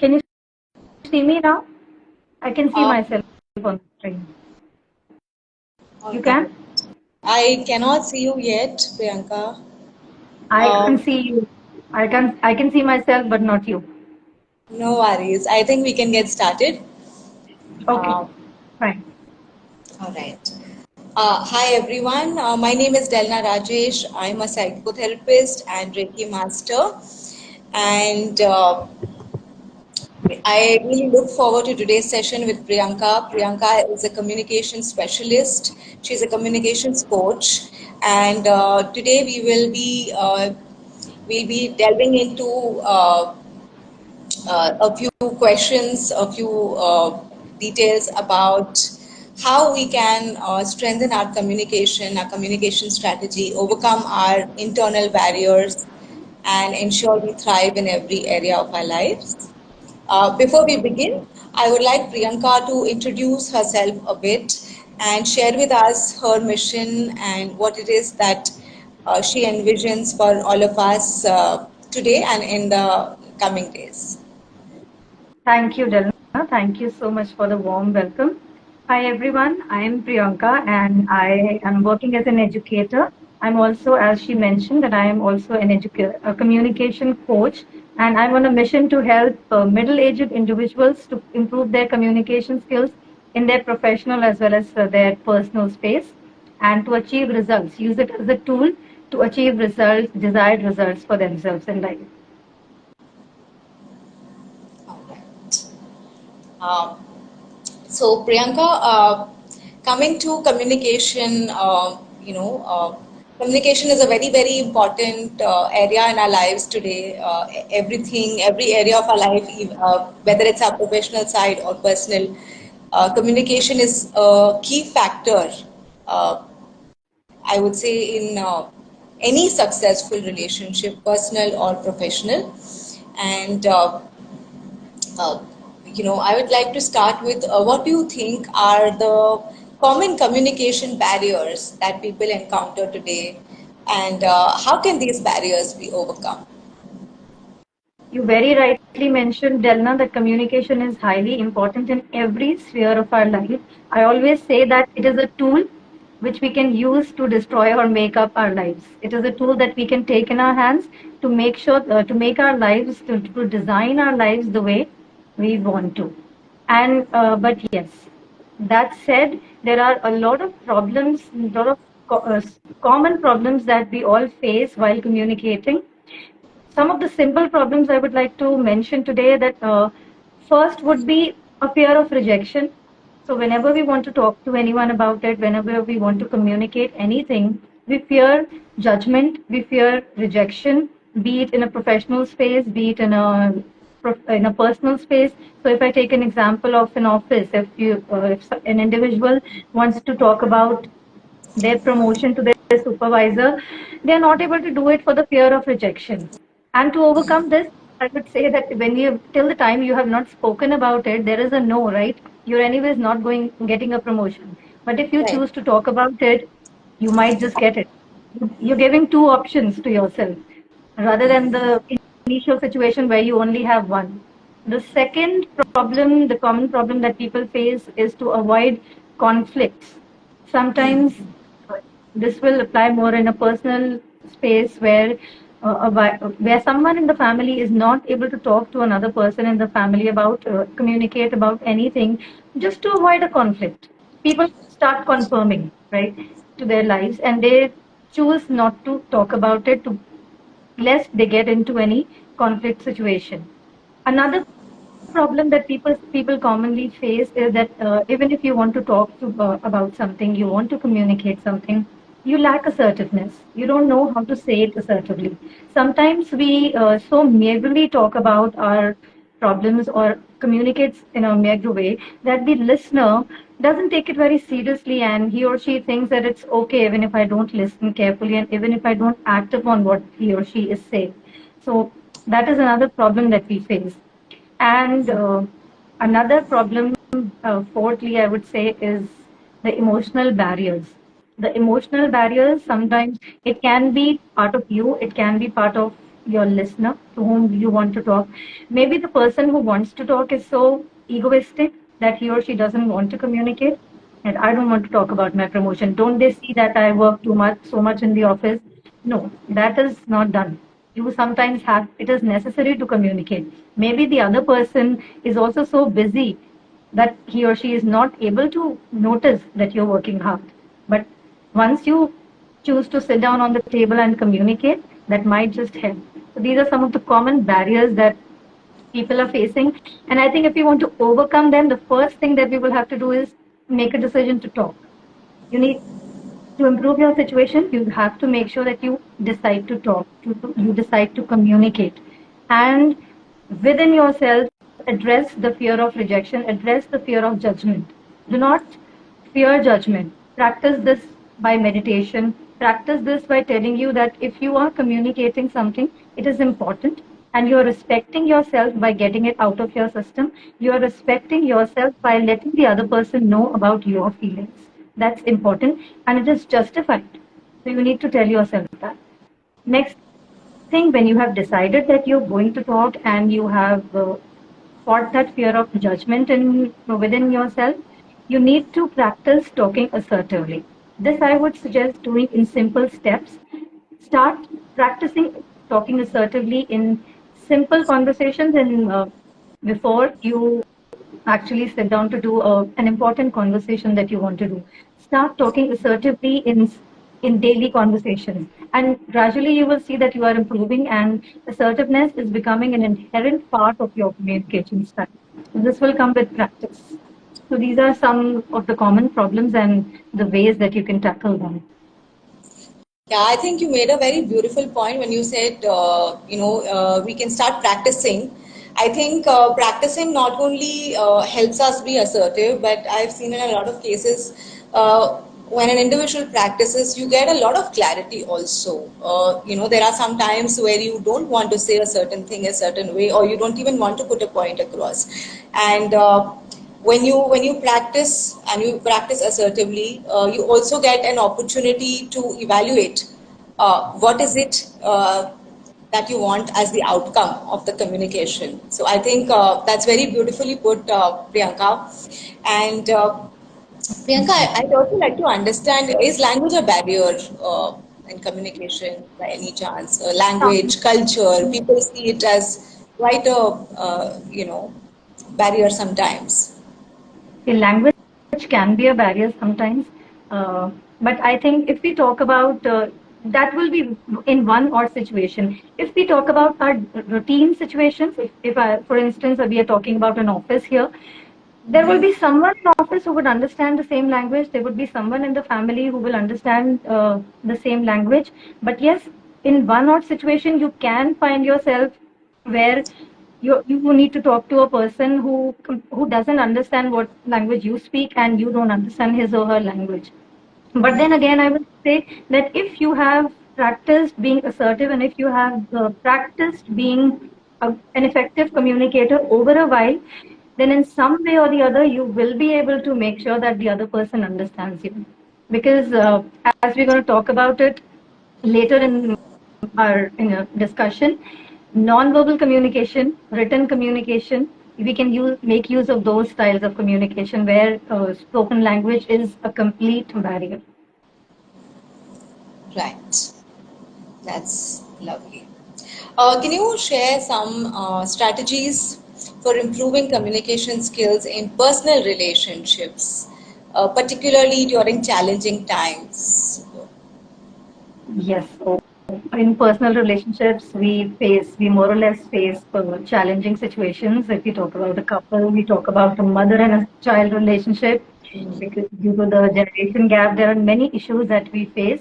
Can you see me now? I can see Um, myself on the screen. all You right. can? I cannot see you yet, Priyanka. I Um, can't see you. I can see myself, but not you. no worries. I think we can get started. Okay, Um, fine. all right. Hi everyone. My name is Delna Rajesh. I'm a psychotherapist and Reiki master, and I really look forward to today's session with Priyanka. Priyanka is a communication specialist. She's a communications coach, and today we'll be delving into a few questions, a few details about how we can strengthen our communication strategy, overcome our internal barriers, and ensure we thrive in every area of our lives. Before we begin, I would like Priyanka to introduce herself a bit and share with us her mission and what it is that she envisions for all of us today and in the coming days. Thank you, Delna. Thank you so much for the warm welcome. Hi, everyone. I am Priyanka, and I am working as an educator. I'm also, as she mentioned, that I am also a communication coach, and I'm on a mission to help middle-aged individuals to improve their communication skills in their professional as well as their personal space, and to achieve results. Use it as a tool to achieve results, desired results for themselves in life. All right. Um, so Priyanka, coming to communication, communication is a very important area in our lives today. Every area of our life, whether it's our professional side or personal, communication is a key factor. Uh, I would say in any successful relationship, personal or professional, and uh, I would like to start with what do you think are the common communication barriers that people encounter today, and how can these barriers be overcome? You very rightly mentioned, Delna, that communication is highly important in every sphere of our life. I always say that it is a tool which we can use to destroy or make up our lives. It is a tool that we can take in our hands to make sure to make our lives to design our lives the way we want to. And but yes, that said, there are a lot of problems, a lot of common problems that we all face while communicating. Some of the simple problems I would like to mention today that first would be a fear of rejection. So whenever we want to talk to anyone about it, whenever we want to communicate anything, we fear judgment, we fear rejection, be it in a professional space, be it in a personal space. So if I take an example of an office, if an individual wants to talk about their promotion to their supervisor, they are not able to do it for the fear of rejection. And to overcome this, I would say that when you till the time you have not spoken about it, there is a no, right? You're anyways not going getting a promotion. But if you Right. choose to talk about it, you might just get it. You're giving two options to yourself rather than the initial situation where you only have one. The second problem, the common problem that people face is to avoid conflicts. Sometimes this will apply more in a personal space where someone in the family is not able to talk to another person in the family about communicate about anything just to avoid a conflict. People start confirming, right, to their lives, and they choose not to talk about it to lest they get into any conflict situation. Another problem that people commonly face is that even if you want to talk about something, you want to communicate something, you lack assertiveness. You don't know how to say it assertively. Sometimes we so merely talk about our problems or communicates in a mere way that the listener doesn't take it very seriously, and he or she thinks that it's okay even if I don't listen carefully and even if I don't act upon what he or she is saying. So that is another problem that we face. And another problem, fourthly, I would say, is the emotional barriers. The emotional barriers, sometimes it can be part of you, it can be part of your listener to whom you want to talk. Maybe the person who wants to talk is so egoistic that he or she doesn't want to communicate. And I don't want to talk about my promotion. Don't they see that I work too much, so much in the office? No, that is not done. You sometimes have, it is necessary to communicate. Maybe the other person is also so busy that he or she is not able to notice that you're working hard. But once you choose to sit down on the table and communicate, that might just help. So these are some of the common barriers that people are facing. And I think if we want to overcome them, the first thing that we will have to do is make a decision to talk. You need to improve your situation, you have to make sure that you decide to talk, you decide to communicate. And within yourself, address the fear of rejection, address the fear of judgment. Do not fear judgment. Practice this by meditation. Practice this by telling you that if you are communicating something, it is important and you are respecting yourself by getting it out of your system. You are respecting yourself by letting the other person know about your feelings. That's important and it is justified. So you need to tell yourself that. Next thing, when you have decided that you're going to talk and you have fought that fear of judgment within yourself, you need to practice talking assertively. This I would suggest doing in simple steps. Start practicing talking assertively in simple conversations and before you actually sit down to do an important conversation that you want to do. Start talking assertively in daily conversations, and gradually you will see that you are improving, and assertiveness is becoming an inherent part of your communication style. This will come with practice. So these are some of the common problems and the ways that you can tackle them. Yeah, I think you made a very beautiful point when you said, we can start practicing. I think practicing not only helps us be assertive, but I've seen in a lot of cases when an individual practices, you get a lot of clarity also. There are some times where you don't want to say a certain thing a certain way, or you don't even want to put a point across. And when you practice and you practice assertively, you also get an opportunity to evaluate what is it that you want as the outcome of the communication. So I think that's very beautifully put, Priyanka. And Priyanka, I'd also like to understand, is language a barrier in communication by any chance? Language, culture, people see it as quite a, barrier sometimes. The language can be a barrier sometimes, but I think if we talk about that will be in one odd situation. If we talk about our routine situations, if for instance, we are talking about an office here, there will be someone in office who would understand the same language. There would be someone in the family who will understand the same language. But yes, in one odd situation, you can find yourself where you need to talk to a person who doesn't understand what language you speak and you don't understand his or her language. But then again, I would say that if you have practiced being assertive and if you have practiced being an effective communicator over a while, then in some way or the other, you will be able to make sure that the other person understands you. Because as we're going to talk about it later in our discussion, non-verbal communication, written communication, we can make use of those styles of communication where spoken language is a complete barrier. Right. That's lovely. Can you share some strategies for improving communication skills in personal relationships, particularly during challenging times? Yes. So in personal relationships, we more or less face challenging situations. If we talk about a couple, we talk about a mother and a child relationship, because due to the generation gap, there are many issues that we face,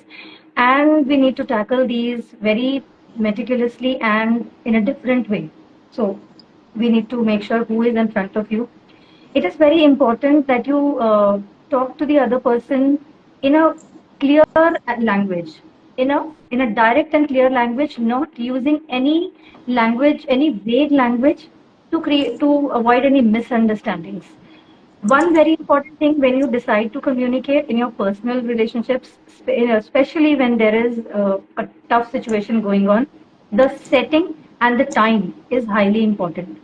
and we need to tackle these very meticulously and in a different way. So we need to make sure who is in front of you. It is very important that you talk to the other person in a clear language, in a direct and clear language, not using any language, any vague language to avoid any misunderstandings. One very important thing when you decide to communicate in your personal relationships, especially when there is a tough situation going on, The setting and the time is highly important.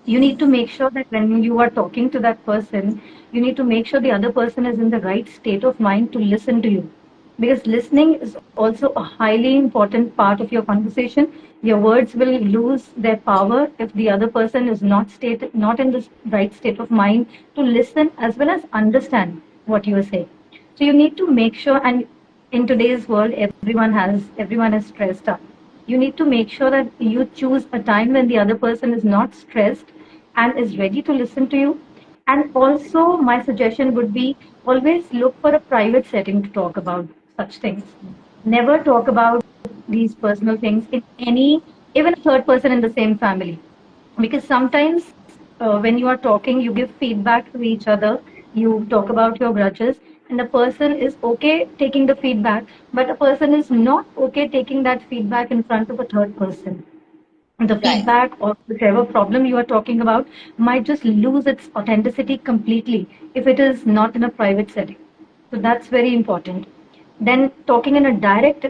You need to make sure that when you are talking to that person, you need to make sure the other person is in the right state of mind to listen to you. Because listening is also a highly important part of your conversation. Your words will lose their power if the other person is not in the right state of mind to listen as well as understand what you are saying. So you need to make sure, and in today's world, everyone is stressed up. You need to make sure that you choose a time when the other person is not stressed and is ready to listen to you. And also, my suggestion would be always look for a private setting to talk about such things. Never talk about these personal things in any, even a third person in the same family. Because sometimes when you are talking, you give feedback to each other, you talk about your grudges, and the person is okay taking the feedback, but a person is not okay taking that feedback in front of a third person. The Right. feedback or whatever problem you are talking about might just lose its authenticity completely if it is not in a private setting. So that's very important. Then talking in a direct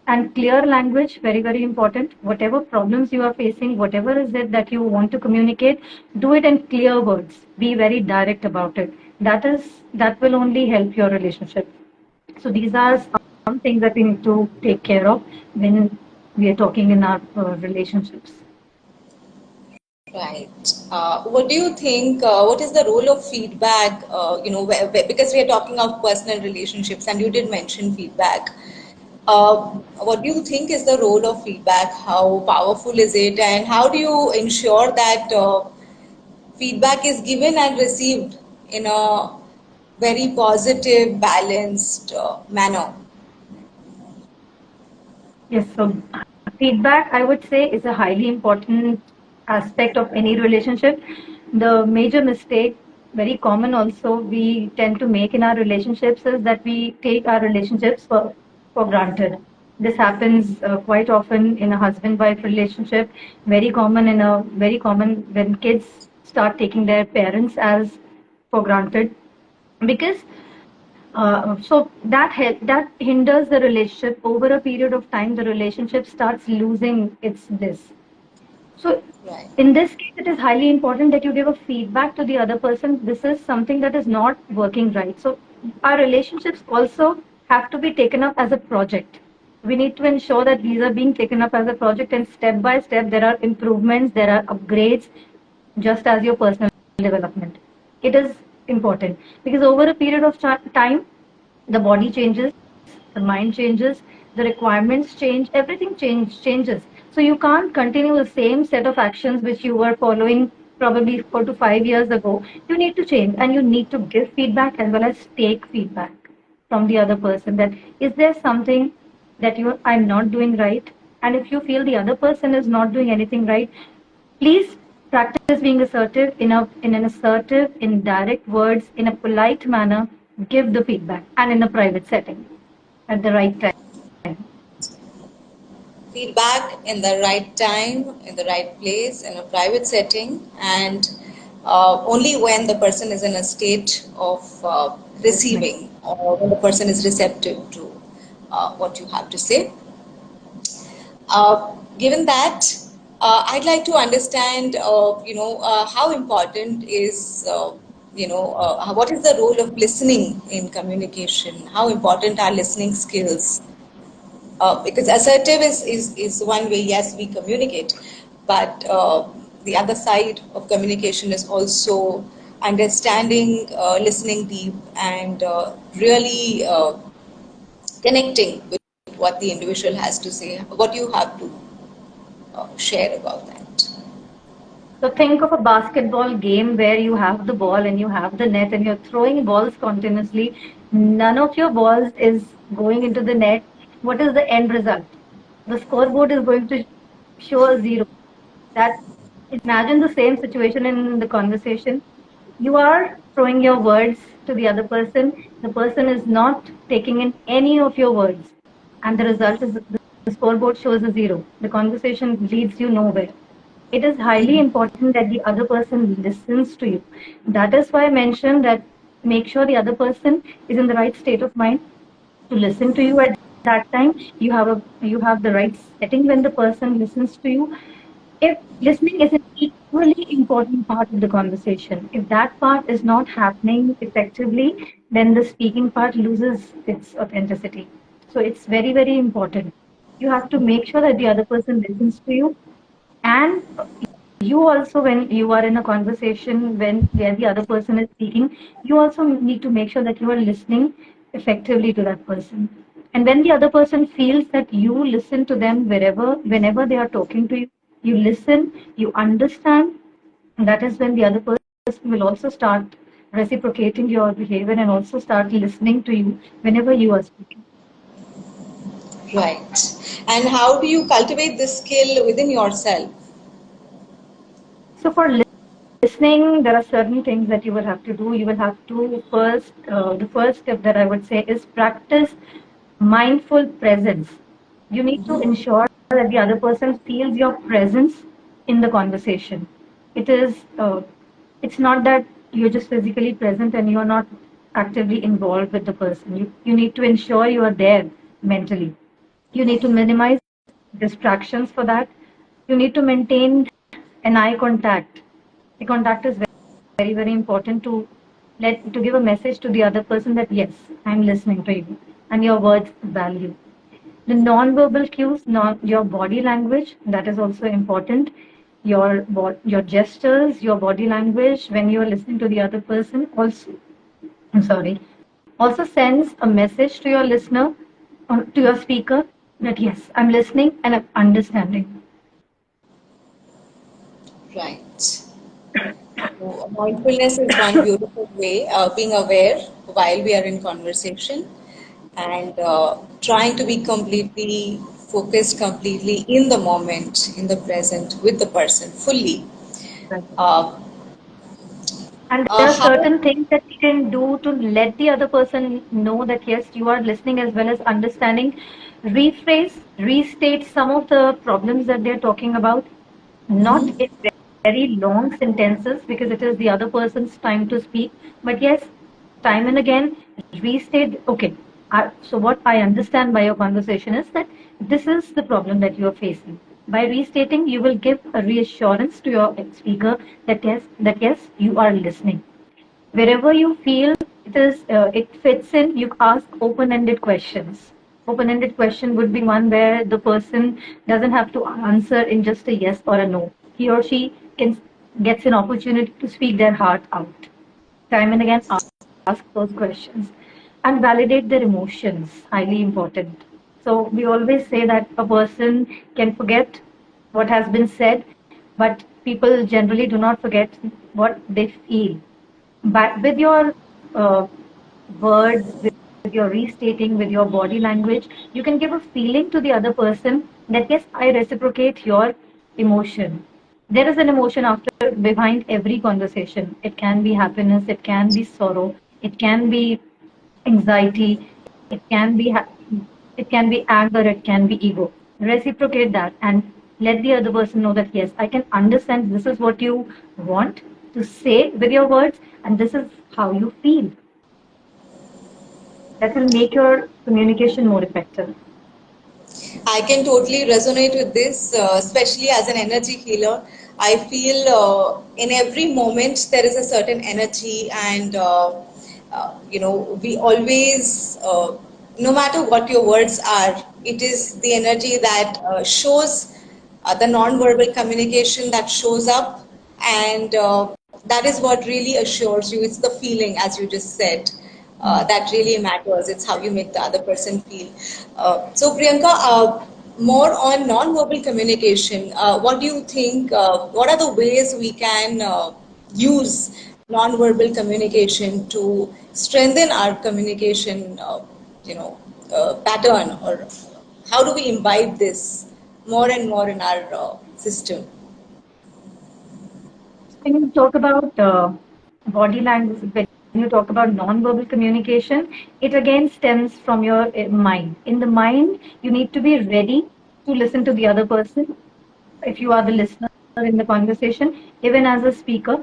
and clear language, very, very important. Whatever problems you are facing, whatever is it that you want to communicate, do it in clear words. Be very direct about it. That will only help your relationship. So these are some things that we need to take care of when we are talking in our relationships. Right. What do you think? What is the role of feedback? Because we are talking of personal relationships, and you did mention feedback. What do you think is the role of feedback? How powerful is it, and how do you ensure that feedback is given and received in a very positive, balanced manner? Yes, so feedback, I would say, is a highly important aspect of any relationship. The major mistake, very common also, we tend to make in our relationships is that we take our relationships for granted. This happens quite often in a husband-wife relationship, very common when kids start taking their parents as for granted because that hinders the relationship. Over a period of time, the relationship starts losing its bliss. So Right. in this case, it is highly important that you give a feedback to the other person. This is something that is not working right. So our relationships also have to be taken up as a project. We need to ensure that these are being taken up as a project, and step by step there are improvements, there are upgrades, just as your personal development. It is important because over a period of time, the body changes, the mind changes, the requirements change, everything changes. So you can't continue the same set of actions which you were following probably 4 to 5 years ago. You need to change, and you need to give feedback as well as take feedback from the other person, that is there something that you I'm not doing right? And if you feel the other person is not doing anything right, please practice being assertive in an assertive, in direct words, in a polite manner. Give the feedback and in a private setting at the right time. Feedback in the right time, in the right place, in a private setting, and only when the person is in a state of Right. receiving or when the person is receptive to what you have to say. Given that, I'd like to understand, how important is, what is the role of listening in communication? How important are listening skills? Because assertive is one way, yes, we communicate, but the other side of communication is also understanding, listening deep, and really connecting with what the individual has to say. What you have to share about that. So think of a basketball game where you have the ball and you have the net and you're throwing balls continuously. None of your balls is going into the net. What is the end result? The scoreboard is going to show a zero. That imagine the same situation in the conversation. You are throwing your words to the other person. The person is not taking in any of your words, and the result is the scoreboard shows a zero. The conversation leads you nowhere. It is highly important that the other person listens to you. That is why I mentioned that make sure the other person is in the right state of mind to listen to you at that time you have the right setting when the person listens to you. If listening is an equally important part of the conversation, if that part is not happening effectively, then the speaking part loses its authenticity. So it's very, very important. You have to make sure that the other person listens to you, and you also, when you are in a conversation when where the other person is speaking, you also need to make sure that you are listening effectively to that person. And when the other person feels that you listen to them whenever they are talking to you, you listen, you understand, that is when the other person will also start reciprocating your behavior and also start listening to you whenever you are speaking. Right. And how do you cultivate this skill within yourself? So for listening, there are certain things that you will have to do. You will have to first, the first step that I would say is practice mindful presence. You need to ensure that the other person feels your presence in the conversation. It is, it's not that you're just physically present and you're not actively involved with the person. You need to ensure you are there mentally. You need to minimize distractions for that. You need to maintain an eye contact. The contact is very, very important to give a message to the other person that yes, I'm listening to you and your words value. The non-verbal cues, your body language, that is also important. Your gestures, your body language when you are listening to the other person also, I'm sorry, also sends a message to your listener, to your speaker, that yes, I'm listening and I'm understanding. Right. So mindfulness is one beautiful way, being aware while we are in conversation and trying to be completely focused, completely in the moment, in the present, with the person fully. Right. Uh, And there are how certain things that we can do to let the other person know that yes, you are listening as well as understanding. Rephrase, restate some of the problems that they're talking about, not in very long sentences because it is the other person's time to speak. But yes, time and again, restate. Okay, so what I understand by your conversation is that this is the problem that you are facing. By restating, you will give a reassurance to your speaker that yes, you are listening. Wherever you feel it fits in, you ask open-ended questions. Open-ended question would be one where the person doesn't have to answer in just a yes or a no. He or she can gets an opportunity to speak their heart out. Time and again, ask those questions and validate their emotions. Highly important. So we always say that a person can forget what has been said, but people generally do not forget what they feel. But with your words, with your restating, with your body language, you can give a feeling to the other person that yes, I reciprocate your emotion. There is an emotion after behind every conversation. It can be happiness, it can be sorrow, it can be anxiety, it can be it can be anger, it can be ego. Reciprocate that and let the other person know that yes, I can understand this is what you want to say with your words, and this is how you feel. That will make your communication more effective. I can totally resonate with this, especially as an energy healer. I feel in every moment there is a certain energy, and we always, no matter what your words are, it is the energy that shows the non-verbal communication that shows up, and that is what really assures you. It's the feeling, as you just said, that really matters. It's how you make the other person feel. So, Priyanka, more on non-verbal communication. What do you think? What are the ways we can use non-verbal communication to strengthen our communication? Pattern, or how do we imbibe this more and more in our system? When you talk about body language, when you talk about non-verbal communication, it again stems from your mind. In the mind, you need to be ready to listen to the other person if you are the listener in the conversation, even as a speaker.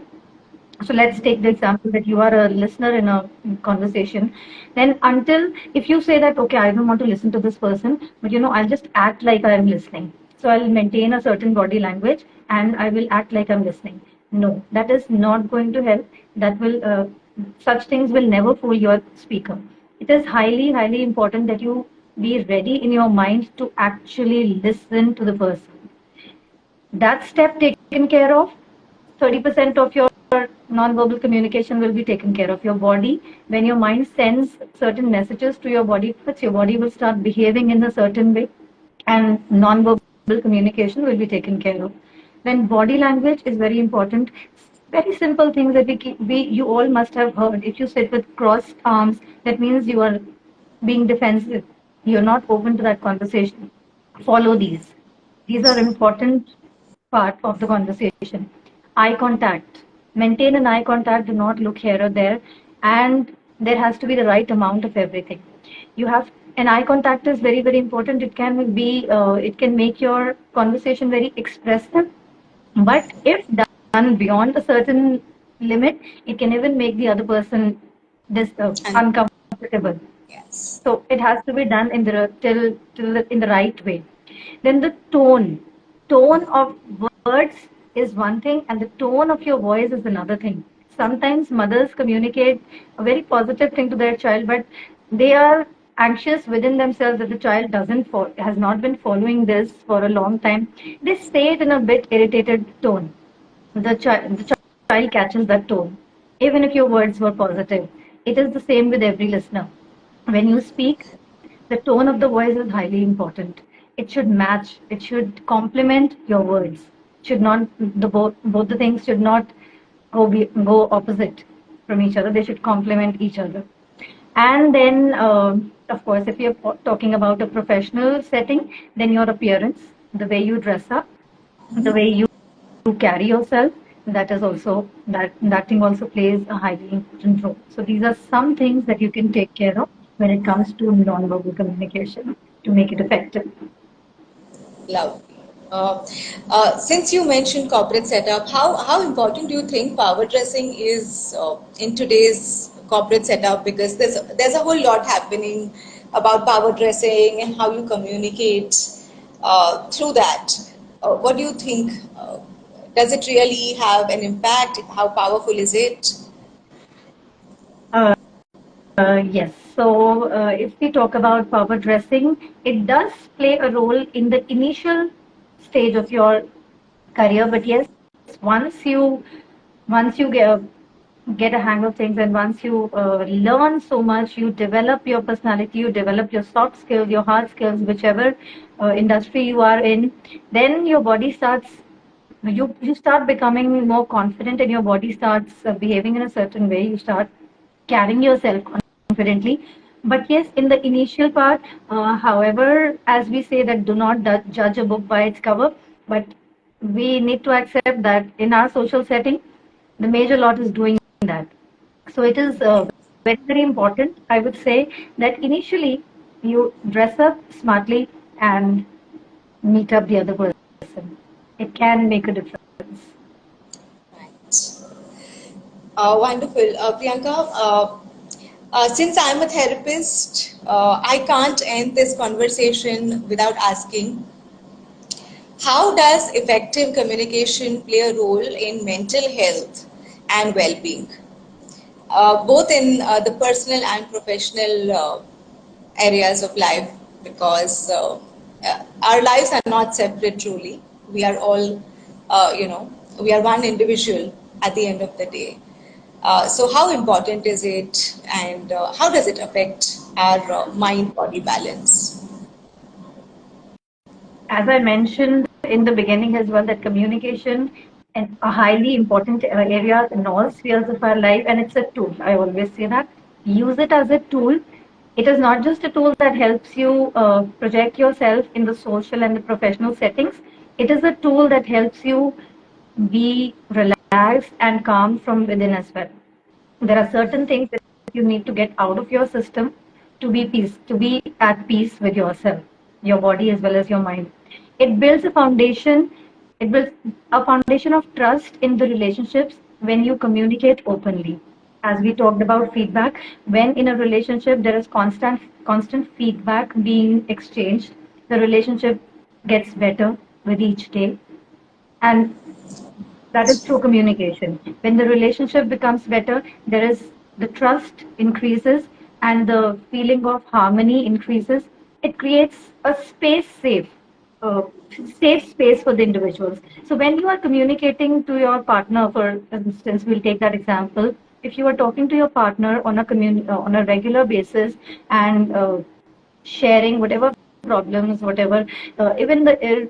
So let's take the example that you are a listener in a conversation. Then until if you say that, okay, I don't want to listen to this person, but I'll just act like I'm listening. So I'll maintain a certain body language and I will act like I'm listening. No, that is not going to help. That will, such things will never fool your speaker. It is highly, highly important that you be ready in your mind to actually listen to the person. That step taken care of, 30% of your non-verbal communication will be taken care of. Your body, when your mind sends certain messages to your body, your body will start behaving in a certain way, and non-verbal communication will be taken care of. Then body language is very important. Very simple things that you all must have heard. If you sit with crossed arms, that means you are being defensive. You're not open to that conversation. Follow these. These are important part of the conversation. Eye contact. Maintain an eye contact. Do not look here or there. And there has to be the right amount of everything. You have an eye contact is very, very important. It can make your conversation very expressive. But if done beyond a certain limit, it can even make the other person And uncomfortable. yes. So it has to be done in in the right way. Then the tone of words is one thing, and the tone of your voice is another thing. Sometimes mothers communicate a very positive thing to their child, but they are anxious within themselves that the child has not been following this for a long time. They say it in a bit irritated tone. The child catches that tone, even if your words were positive. It is the same with every listener. When you speak, the tone of the voice is highly important. It should match, it should complement your words. Should not the both the things should not go opposite from each other. They should complement each other. And then, of course, if you're talking about a professional setting, then your appearance, the way you dress up, the way you carry yourself, that thing also plays a highly important role. So these are some things that you can take care of when it comes to non-verbal communication to make it effective. Lovely. Since you mentioned corporate setup, how important do you think power dressing is in today's corporate setup? Because there's a whole lot happening about power dressing and how you communicate through that. What do you think? Does it really have an impact? How powerful is it? Uh, yes. So if we talk about power dressing, it does play a role in the initial stage of your career. But yes, once you get a hang of things, and once you learn so much, you develop your personality, you develop your soft skills, your hard skills, whichever industry you are in, then your body starts you start becoming more confident, and your body starts behaving in a certain way. You start carrying yourself confidently. But yes, in the initial part, however, as we say that do not judge a book by its cover, but we need to accept that in our social setting, the major lot is doing that. So it is very, very important, I would say, that initially you dress up smartly and meet up the other person. It can make a difference. Right. Wonderful. Priyanka, since I'm a therapist, I can't end this conversation without asking, how does effective communication play a role in mental health and well-being, both in the personal and professional areas of life? Because our lives are not separate truly. We are all, we are one individual at the end of the day. So how important is it, and how does it affect our mind-body balance? As I mentioned in the beginning as well, that communication is a highly important area in all spheres of our life, and it's a tool. I always say that. Use it as a tool. It is not just a tool that helps you project yourself in the social and the professional settings. It is a tool that helps you be relaxed and calm from within as well. There are certain things that you need to get out of your system to be at peace with yourself, your body as well as your mind. It builds a foundation. It builds a foundation of trust in the relationships when you communicate openly. As we talked about feedback, when in a relationship there is constant feedback being exchanged, the relationship gets better with each day. And that is through communication. When the relationship becomes better, there is the trust increases and the feeling of harmony increases. It creates a uh, safe space for the individuals. So when you are communicating to your partner, for instance, we'll take that example. If you are talking to your partner on on a regular basis and sharing whatever problems, whatever, even the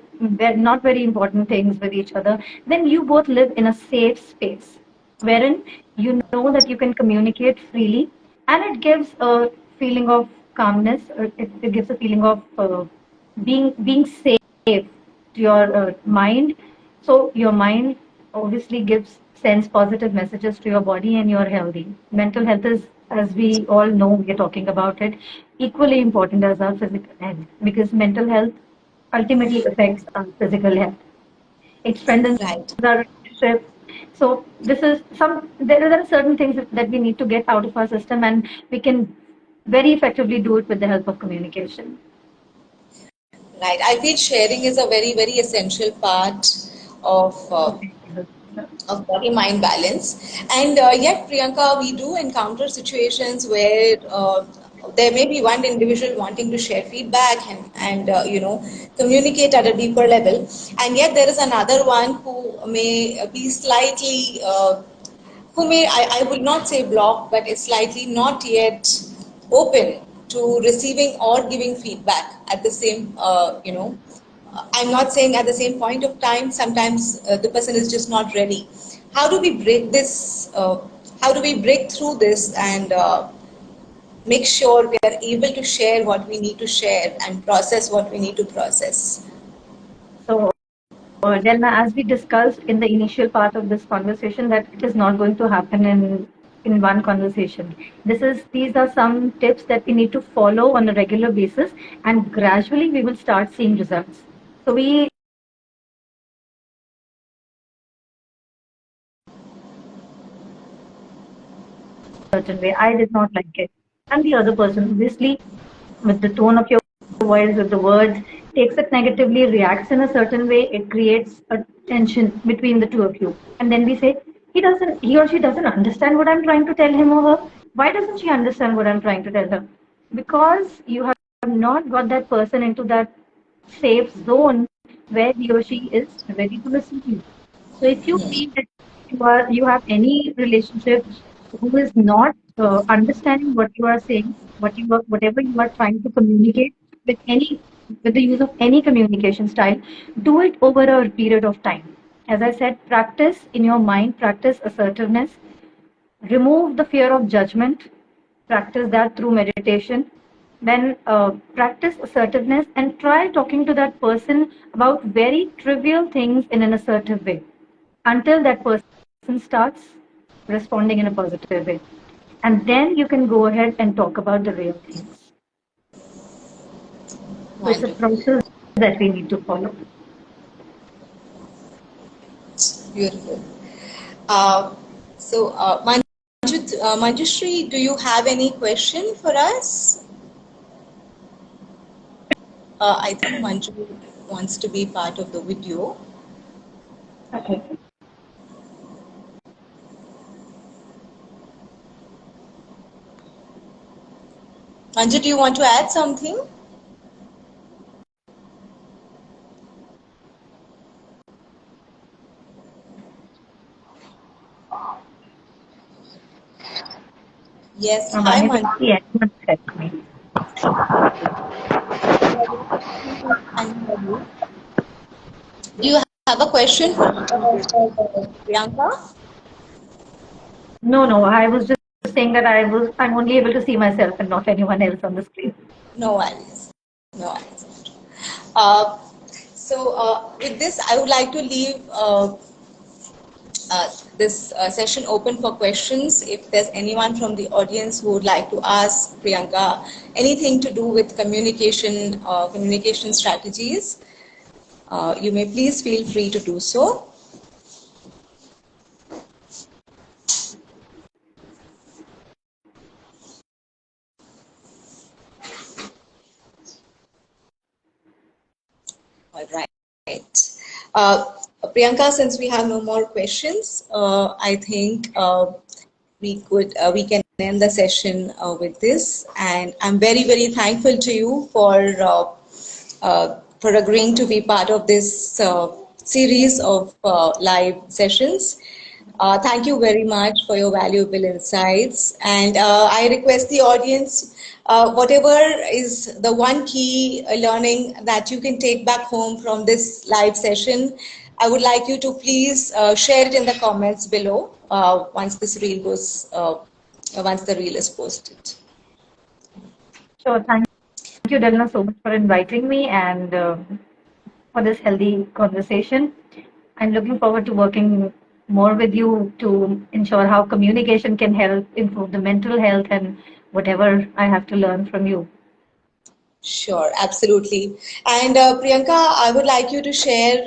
not very important things with each other, then you both live in a safe space wherein you know that you can communicate freely, and it gives a feeling of calmness, or it gives a feeling of being safe to your mind. So your mind obviously gives sends positive messages to your body and you're healthy. Mental health is, as we all know, we're talking about it, equally important as our physical health, because mental health ultimately affects our physical health. It strengthens Right. our relationship. So this is there are certain things that we need to get out of our system, and we can very effectively do it with the help of communication. Right. I feel sharing is a very, very essential part of body mind balance. And yet, Priyanka, we do encounter situations where there may be one individual wanting to share feedback and communicate at a deeper level, and yet there is another one who may be slightly who may, I would not say blocked, but is slightly not yet open to receiving or giving feedback at the same, I'm not saying at the same point of time, sometimes the person is just not ready. How do we break this? How do we break through this and make sure we are able to share what we need to share and process what we need to process? So Delna, as we discussed in the initial part of this conversation, that it is not going to happen in one conversation. These are some tips that we need to follow on a regular basis, and gradually we will start seeing results. So we certain way. I did not like it. And the other person, obviously, with the tone of your voice, with the words, takes it negatively, reacts in a certain way, it creates a tension between the two of you. And then we say, he or she doesn't understand what I'm trying to tell him or her. Why doesn't she understand what I'm trying to tell her? Because you have not got that person into that safe zone where he or she is ready to listen to you. So if you feel that you have any relationship who is not understanding what you are saying, whatever you are trying to communicate with any with the use of any communication style, do it over a period of time. As I said, practice in your mind, practice assertiveness, remove the fear of judgment, practice that through meditation, then practice assertiveness and try talking to that person about very trivial things in an assertive way until that person starts responding in a positive way. And then you can go ahead and talk about the real things. So it's a Wonderful. process that we need to follow. Beautiful. Manjushri, do you have any question for us? I think Manju wants to be part of the video. Okay. Manju, do you want to add something? Yes. I'm Hi, unable to Manju. see anyone except me. Do you have a question for Priyanka? No, no, I was just saying that I'm only able to see myself and not anyone else on the screen. No worries. No worries. Uh, with this, I would like to leave this session open for questions. If there's anyone from the audience who would like to ask Priyanka anything to do with communication strategies, you may please feel free to do so. All right. Uh, Priyanka, since we have no more questions, I think we can end the session with this. And I'm very, very thankful to you for agreeing to be part of this series of live sessions. Thank you very much for your valuable insights. And I request the audience, whatever is the one key learning that you can take back home from this live session, I would like you to please share it in the comments below once this reel once the reel is posted. Sure. Thank you, Delna, so much for inviting me and for this healthy conversation. I'm looking forward to working more with you to ensure how communication can help improve the mental health and whatever I have to learn from you. Sure, absolutely. And Priyanka, I would like you to share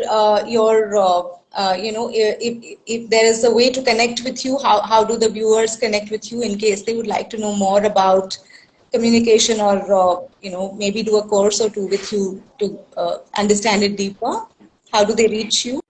if there is a way to connect with you, how do the viewers connect with you in case they would like to know more about communication or, maybe do a course or two with you to understand it deeper? How do they reach you?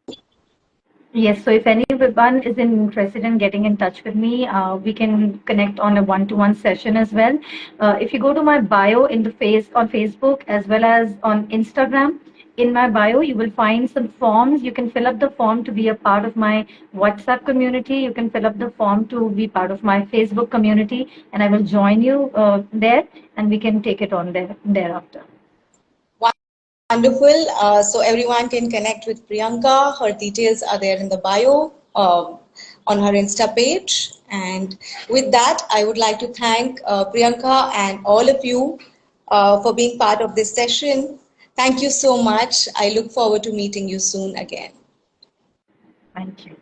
Yes, so if anyone is interested in getting in touch with me, we can connect on a one-to-one session as well. If you go to my bio in the face on Facebook as well as on Instagram, in my bio you will find some forms. You can fill up the form to be a part of my WhatsApp community. You can fill up the form to be part of my Facebook community, and I will join you there, and we can take it on thereafter. Wonderful. So everyone can connect with Priyanka. Her details are there in the bio on her Insta page. And with that, I would like to thank Priyanka and all of you for being part of this session. Thank you so much. I look forward to meeting you soon again. Thank you.